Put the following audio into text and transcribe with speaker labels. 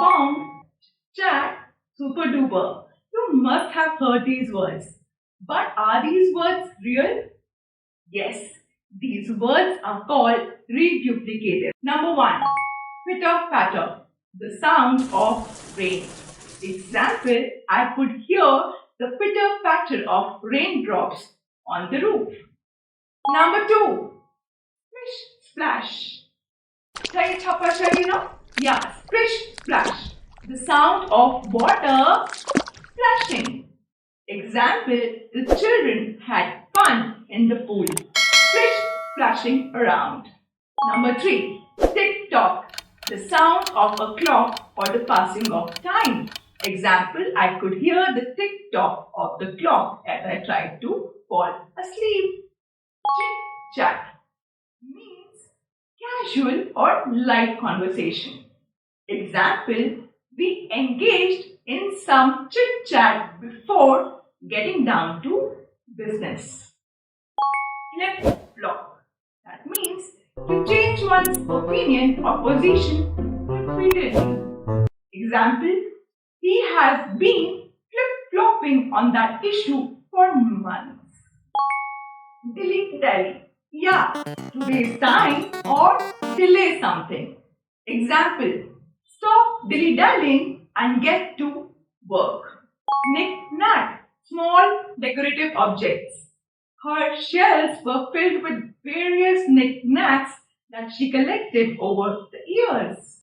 Speaker 1: Found, chat, super duper. You must have heard these words. But are these words real? Yes, these words are called reduplicatives. Number 1. Pitter patter, the sound of rain. Example, I could hear the pitter patter of raindrops on the roof. Number 2. Splish splash. Say chapasha, you know? Yeah, splish splash. The sound of water splashing. Example, the children had fun in the pool. Splish splashing around. Number 3. Tick tock. The sound of a clock or the passing of time. Example, I could hear the tick tock of the clock as I tried to fall asleep. Chit chat means casual or light conversation. Example, we engaged in some chit chat before getting down to business. Flip flop. That means to change one's opinion or position repeatedly. Example, he has been flip-flopping on that issue for months. Dilly-dally. Yeah, today's time or delay something. Example, stop dilly-dallying and get to work. Knick-knack. Small decorative objects. Her shelves were filled with various knick-knacks that she collected over the years.